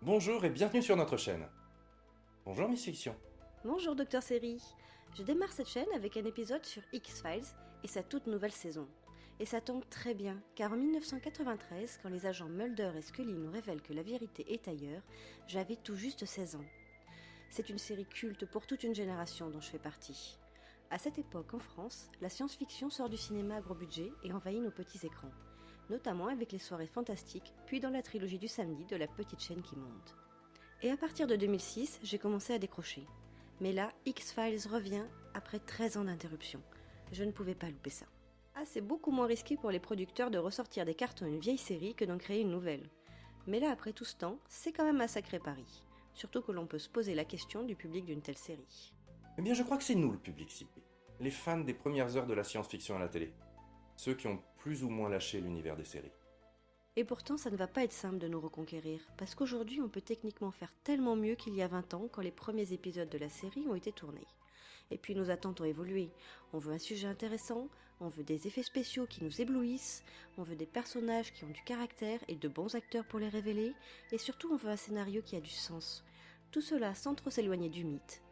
Bonjour et bienvenue sur notre chaîne. Bonjour Miss Fiction. Bonjour Docteur Série. Je démarre cette chaîne avec un épisode sur X-Files et sa toute nouvelle saison. Et ça tombe très bien, car en 1993, quand les agents Mulder et Scully nous révèlent que la vérité est ailleurs, j'avais tout juste 16 ans. C'est une série culte pour toute une génération dont je fais partie. À cette époque, en France, la science-fiction sort du cinéma à gros budget et envahit nos petits écrans, notamment avec les soirées fantastiques, puis dans la trilogie du samedi de la petite chaîne qui monte. Et à partir de 2006, j'ai commencé à décrocher. Mais là, X-Files revient après 13 ans d'interruption. Je ne pouvais pas louper ça. Ah, c'est beaucoup moins risqué pour les producteurs de ressortir des cartons une vieille série que d'en créer une nouvelle. Mais là, après tout ce temps, c'est quand même un sacré pari. Surtout que l'on peut se poser la question du public d'une telle série. Eh bien je crois que c'est nous le public ciblé. Les fans des premières heures de la science-fiction à la télé. Ceux qui ont plus ou moins lâché l'univers des séries. Et pourtant, ça ne va pas être simple de nous reconquérir, parce qu'aujourd'hui, on peut techniquement faire tellement mieux qu'il y a 20 ans quand les premiers épisodes de la série ont été tournés. Et puis nos attentes ont évolué. On veut un sujet intéressant, on veut des effets spéciaux qui nous éblouissent, on veut des personnages qui ont du caractère et de bons acteurs pour les révéler, et surtout on veut un scénario qui a du sens. Tout cela sans trop s'éloigner du mythe.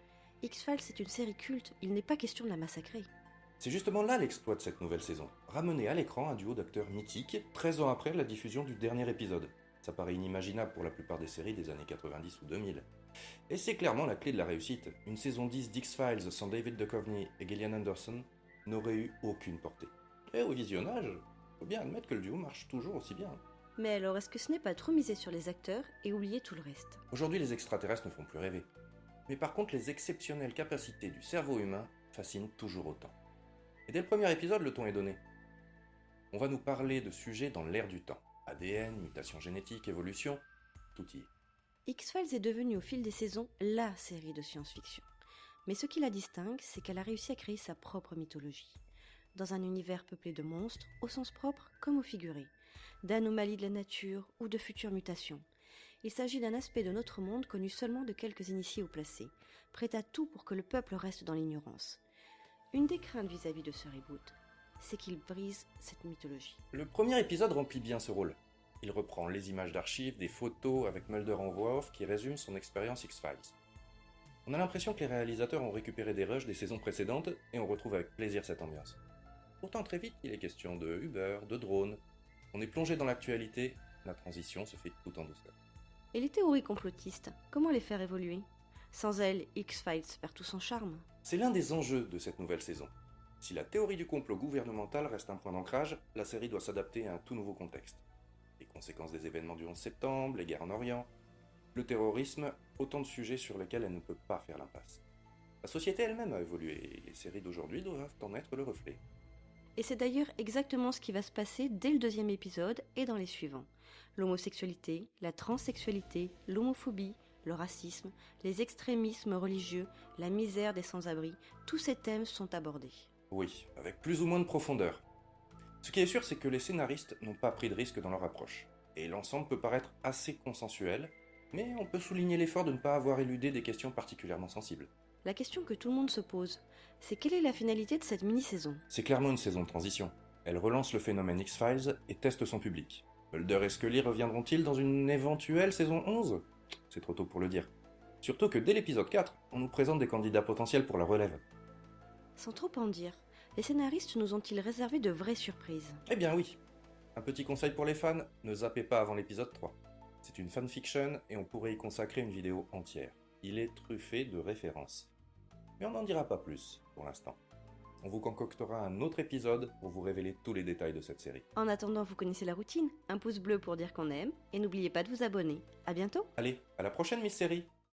X-Files c'est une série culte, il n'est pas question de la massacrer. C'est justement là l'exploit de cette nouvelle saison. Ramener à l'écran un duo d'acteurs mythiques 13 ans après la diffusion du dernier épisode. Ça paraît inimaginable pour la plupart des séries des années 90 ou 2000. Et c'est clairement la clé de la réussite. Une saison 10 d'X-Files sans David Duchovny et Gillian Anderson n'aurait eu aucune portée. Et au visionnage, faut bien admettre que le duo marche toujours aussi bien. Mais alors est-ce que ce n'est pas trop miser sur les acteurs et oublier tout le reste ? Aujourd'hui, les extraterrestres ne font plus rêver. Mais par contre, les exceptionnelles capacités du cerveau humain fascinent toujours autant. Et dès le premier épisode, le ton est donné. On va nous parler de sujets dans l'air du temps. ADN, mutation génétique, évolution, tout y est. X-Files est devenue au fil des saisons LA série de science-fiction. Mais ce qui la distingue, c'est qu'elle a réussi à créer sa propre mythologie. Dans un univers peuplé de monstres, au sens propre comme au figuré, d'anomalies de la nature ou de futures mutations. Il s'agit d'un aspect de notre monde connu seulement de quelques initiés ou placés, prêts à tout pour que le peuple reste dans l'ignorance. Une des craintes vis-à-vis de ce reboot, c'est qu'il brise cette mythologie. Le premier épisode remplit bien ce rôle. Il reprend les images d'archives, des photos avec Mulder en voix off qui résument son expérience X-Files. On a l'impression que les réalisateurs ont récupéré des rushs des saisons précédentes et on retrouve avec plaisir cette ambiance. Pourtant très vite, il est question de Uber, de drones. On est plongé dans l'actualité, la transition se fait tout en douceur. Et les théories complotistes, comment les faire évoluer ? Sans elles, X-Files perd tout son charme. C'est l'un des enjeux de cette nouvelle saison. Si la théorie du complot gouvernemental reste un point d'ancrage, la série doit s'adapter à un tout nouveau contexte. Les conséquences des événements du 11 septembre, les guerres en Orient, le terrorisme, autant de sujets sur lesquels elle ne peut pas faire l'impasse. La société elle-même a évolué et les séries d'aujourd'hui doivent en être le reflet. Et c'est d'ailleurs exactement ce qui va se passer dès le deuxième épisode et dans les suivants. L'homosexualité, la transsexualité, l'homophobie, le racisme, les extrémismes religieux, la misère des sans-abri, tous ces thèmes sont abordés. Oui, avec plus ou moins de profondeur. Ce qui est sûr, c'est que les scénaristes n'ont pas pris de risque dans leur approche. Et l'ensemble peut paraître assez consensuel, mais on peut souligner l'effort de ne pas avoir éludé des questions particulièrement sensibles. La question que tout le monde se pose, c'est quelle est la finalité de cette mini-saison ? C'est clairement une saison de transition. Elle relance le phénomène X-Files et teste son public. Mulder et Scully reviendront-ils dans une éventuelle saison 11 ? C'est trop tôt pour le dire. Surtout que dès l'épisode 4, on nous présente des candidats potentiels pour la relève. Sans trop en dire, les scénaristes nous ont-ils réservé de vraies surprises ? Eh bien oui. Un petit conseil pour les fans, ne zappez pas avant l'épisode 3. C'est une fanfiction et on pourrait y consacrer une vidéo entière. Il est truffé de références. Mais on n'en dira pas plus pour l'instant. On vous concoctera un autre épisode pour vous révéler tous les détails de cette série. En attendant, vous connaissez la routine, un pouce bleu pour dire qu'on aime, et n'oubliez pas de vous abonner. À bientôt ! Allez, à la prochaine Miss Série!